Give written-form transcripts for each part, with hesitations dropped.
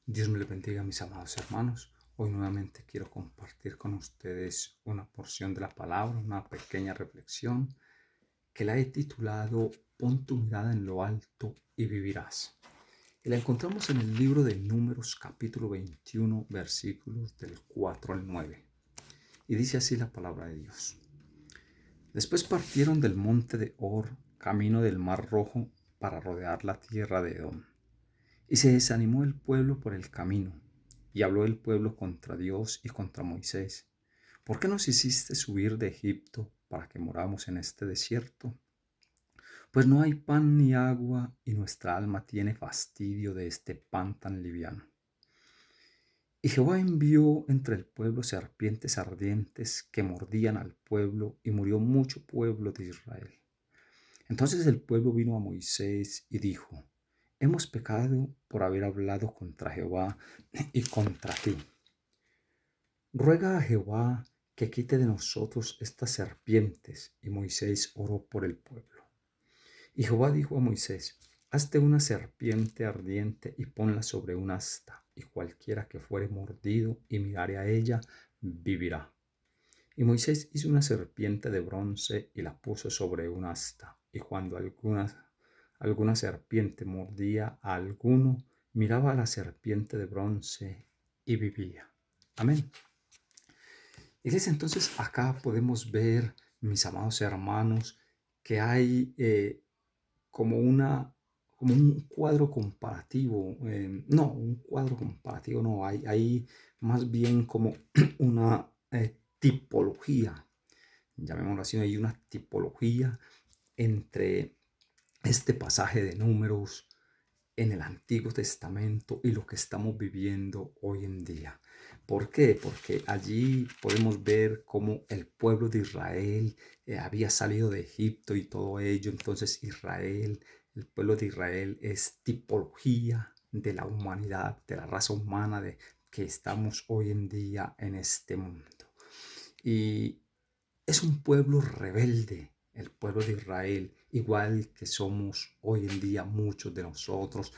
Dios me les bendiga, mis amados hermanos. Hoy nuevamente quiero compartir con ustedes una porción de la palabra, una pequeña reflexión que la he titulado Pon tu mirada en lo alto y vivirás. Y la encontramos en el libro de Números capítulo 21, versículos del 4 al 9. Y dice así la palabra de Dios. Después partieron del monte de Hor, camino del Mar Rojo, para rodear la tierra de Edom. Y se desanimó el pueblo por el camino, y habló el pueblo contra Dios y contra Moisés. ¿Por qué nos hiciste subir de Egipto para que moramos en este desierto? Pues no hay pan ni agua, y nuestra alma tiene fastidio de este pan tan liviano. Y Jehová envió entre el pueblo serpientes ardientes que mordían al pueblo, y murió mucho pueblo de Israel. Entonces el pueblo vino a Moisés y dijo: Hemos pecado por haber hablado contra Jehová y contra ti. Ruega a Jehová que quite de nosotros estas serpientes. Y Moisés oró por el pueblo. Y Jehová dijo a Moisés: Hazte una serpiente ardiente y ponla sobre un asta, y cualquiera que fuere mordido y mirare a ella, vivirá. Y Moisés hizo una serpiente de bronce y la puso sobre un asta. Y cuando alguna serpiente mordía a alguno, miraba a la serpiente de bronce y vivía. Amén. Iglesia, entonces acá podemos ver, mis amados hermanos, que hay como un cuadro comparativo. No, un cuadro comparativo no, hay más bien como una tipología, llamémoslo así, hay una tipología entre este pasaje de Números en el Antiguo Testamento y lo que estamos viviendo hoy en día. ¿Por qué? Porque allí podemos ver cómo el pueblo de Israel había salido de Egipto y todo ello. Entonces el pueblo de Israel es tipología de la humanidad, de la raza humana de que estamos hoy en día en este mundo. Y es un pueblo rebelde, el pueblo de Israel, igual que somos hoy en día muchos de nosotros.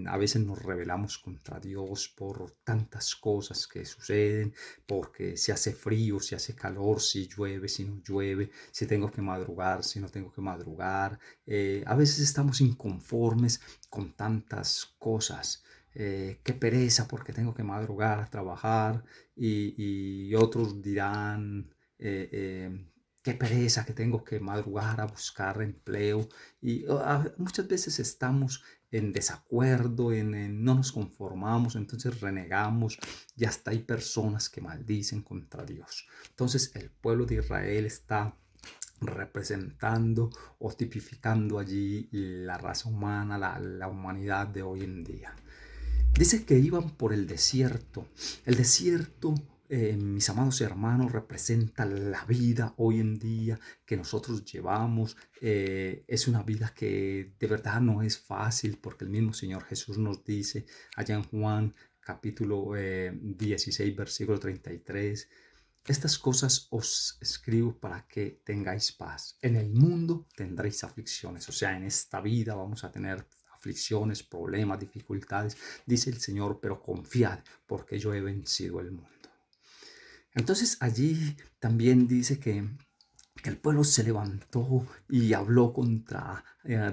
A veces nos rebelamos contra Dios por tantas cosas que suceden, porque si hace frío, si hace calor, si llueve, si no llueve, si tengo que madrugar, si no tengo que madrugar. A veces estamos inconformes con tantas cosas. Qué pereza porque tengo que madrugar a trabajar, y otros dirán, qué pereza que tengo que madrugar a buscar empleo. Y muchas veces estamos en desacuerdo, no nos conformamos, entonces renegamos, y hasta hay personas que maldicen contra Dios. Entonces el pueblo de Israel está representando o tipificando allí la raza humana, la humanidad de hoy en día. Dice que iban por el desierto. El desierto, mis amados hermanos, representa la vida hoy en día que nosotros llevamos. Es una vida que de verdad no es fácil, porque el mismo Señor Jesús nos dice allá en Juan capítulo 16, versículo 33. Estas cosas os escribo para que tengáis paz. En el mundo tendréis aflicciones. O sea, en esta vida vamos a tener aflicciones, problemas, dificultades. Dice el Señor, pero confiad, porque yo he vencido el mundo. Entonces allí también dice que el pueblo se levantó y habló contra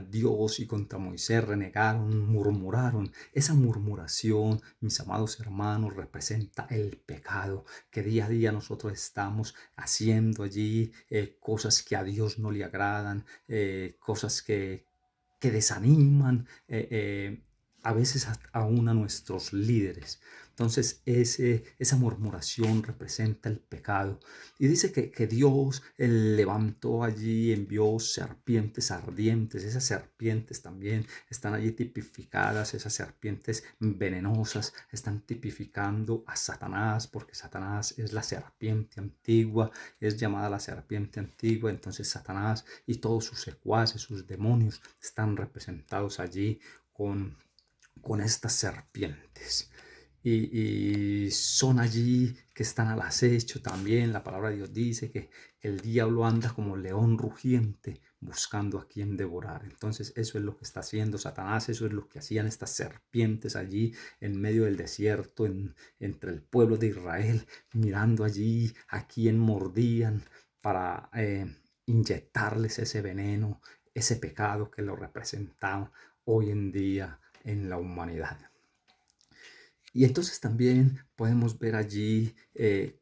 Dios y contra Moisés, renegaron, murmuraron. Esa murmuración, mis amados hermanos, representa el pecado que día a día nosotros estamos haciendo allí, cosas que a Dios no le agradan, cosas que desaniman, a veces aún a nuestros líderes. Entonces esa murmuración representa el pecado. Y dice que Dios levantó allí, envió serpientes ardientes. Esas serpientes también están allí tipificadas, esas serpientes venenosas están tipificando a Satanás, porque Satanás es la serpiente antigua, es llamada la serpiente antigua. Entonces Satanás y todos sus secuaces, sus demonios, están representados allí con estas serpientes. Y son allí que están al acecho también. La palabra de Dios dice que el diablo anda como león rugiente buscando a quien devorar. Entonces eso es lo que está haciendo Satanás, eso es lo que hacían estas serpientes allí en medio del desierto, entre el pueblo de Israel, mirando allí a quien mordían para inyectarles ese veneno, ese pecado que lo representaba hoy en día en la humanidad. Y entonces también podemos ver allí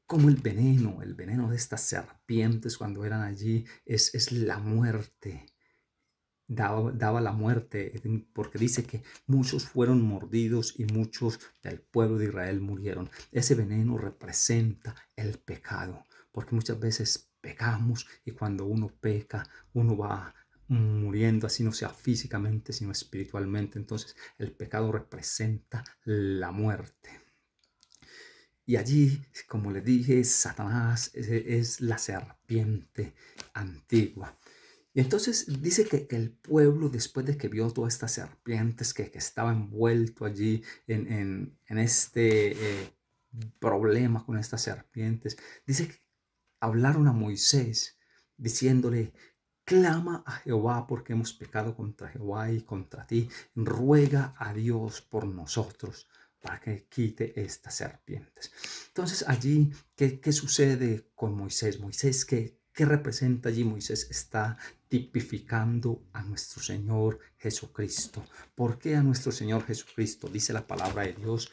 cómo el veneno de estas serpientes cuando eran allí es la muerte. Daba la muerte, porque dice que muchos fueron mordidos y muchos del pueblo de Israel murieron. Ese veneno representa el pecado, porque muchas veces pecamos y cuando uno peca, uno va muriendo, así no sea físicamente, sino espiritualmente. Entonces el pecado representa la muerte. Y allí, como les dije, Satanás es la serpiente antigua. Y entonces dice que el pueblo, después de que vio todas estas serpientes, que estaba envuelto allí en este problema con estas serpientes, dice que hablaron a Moisés diciéndole: clama a Jehová porque hemos pecado contra Jehová y contra ti. Ruega a Dios por nosotros para que quite estas serpientes. Entonces allí, ¿qué sucede con Moisés? Moisés, ¿qué representa allí? Moisés está tipificando a nuestro Señor Jesucristo. ¿Por qué a nuestro Señor Jesucristo? Dice la palabra de Dios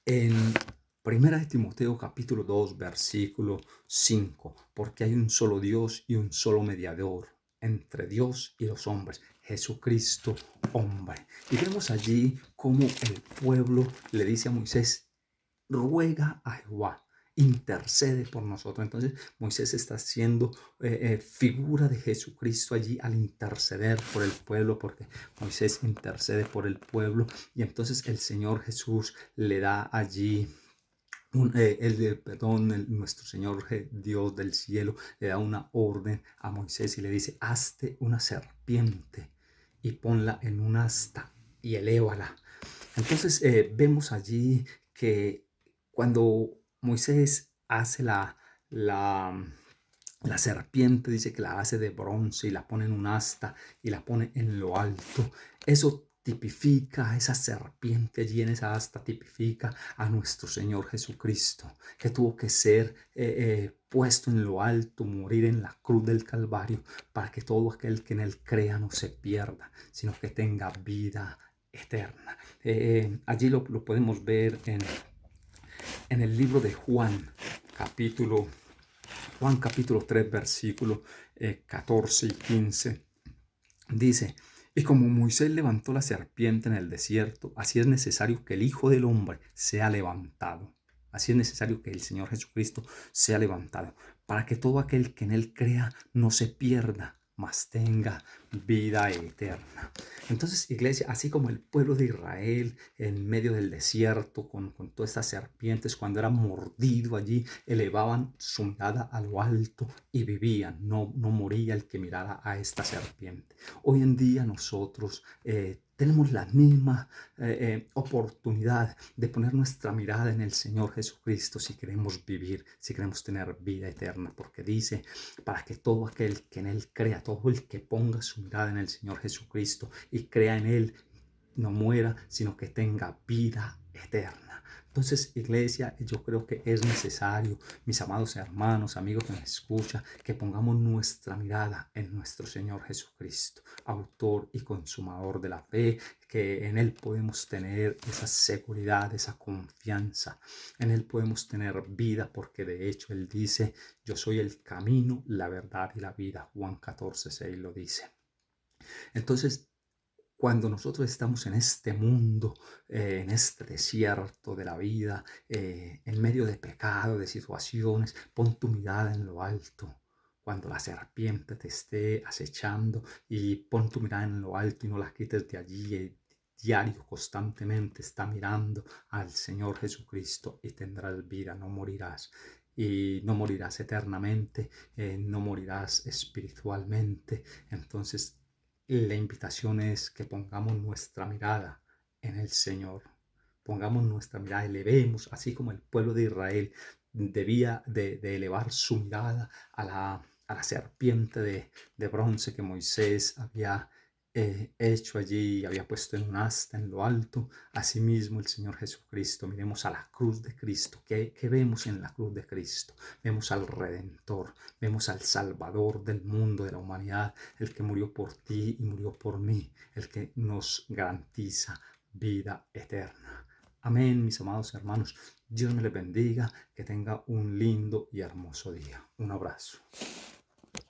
en 1 de Timoteo capítulo 2 versículo 5, porque hay un solo Dios y un solo mediador entre Dios y los hombres, Jesucristo hombre. Y vemos allí cómo el pueblo le dice a Moisés: ruega a Jehová, intercede por nosotros. Entonces Moisés está haciendo figura de Jesucristo allí al interceder por el pueblo, porque Moisés intercede por el pueblo y entonces el Señor Jesús le da allí nuestro Señor Dios del cielo le da una orden a Moisés y le dice: hazte una serpiente y ponla en un asta y elévala. Entonces vemos allí que cuando Moisés hace la serpiente, dice que la hace de bronce y la pone en un asta y la pone en lo alto. Eso tipifica, esa serpiente allí en esa asta tipifica a nuestro Señor Jesucristo, que tuvo que ser puesto en lo alto, morir en la cruz del Calvario, para que todo aquel que en él crea no se pierda, sino que tenga vida eterna. Allí lo podemos ver en el libro de Juan capítulo 3, versículos 14 y 15. Dice: y como Moisés levantó la serpiente en el desierto, así es necesario que el Hijo del Hombre sea levantado. Así es necesario que el Señor Jesucristo sea levantado, para que todo aquel que en él crea no se pierda, mas tenga vida eterna. Entonces, iglesia, así como el pueblo de Israel en medio del desierto con todas estas serpientes, cuando era mordido allí, elevaban su mirada a lo alto y vivían, no moría el que mirara a esta serpiente. Hoy en día nosotros tenemos la misma oportunidad de poner nuestra mirada en el Señor Jesucristo si queremos vivir, si queremos tener vida eterna, porque dice: para que todo aquel que en él crea, todo el que ponga su mirada en el Señor Jesucristo y crea en él, no muera, sino que tenga vida eterna. Entonces, iglesia, yo creo que es necesario, mis amados hermanos, amigos que me escuchan, que pongamos nuestra mirada en nuestro Señor Jesucristo, autor y consumador de la fe, que en él podemos tener esa seguridad, esa confianza. En él podemos tener vida, porque de hecho él dice: yo soy el camino, la verdad y la vida. Juan 14:6 lo dice. Entonces, cuando nosotros estamos en este mundo, en este desierto de la vida, en medio de pecado, de situaciones, pon tu mirada en lo alto. Cuando la serpiente te esté acechando, y pon tu mirada en lo alto y no la quites de allí. Diario, constantemente está mirando al Señor Jesucristo y tendrás vida, no morirás. Y no morirás eternamente, no morirás espiritualmente. Entonces, la invitación es que pongamos nuestra mirada en el Señor. Pongamos nuestra mirada, elevemos, así como el pueblo de Israel debía de elevar su mirada a a la serpiente de bronce que Moisés había hecho allí, había puesto en un asta en lo alto. Asimismo el Señor Jesucristo, miremos a la cruz de Cristo. ¿Qué vemos en la cruz de Cristo? Vemos al Redentor, vemos al Salvador del mundo, de la humanidad, el que murió por ti y murió por mí, el que nos garantiza vida eterna. Amén, mis amados hermanos. Dios me les bendiga, que tenga un lindo y hermoso día. Un abrazo.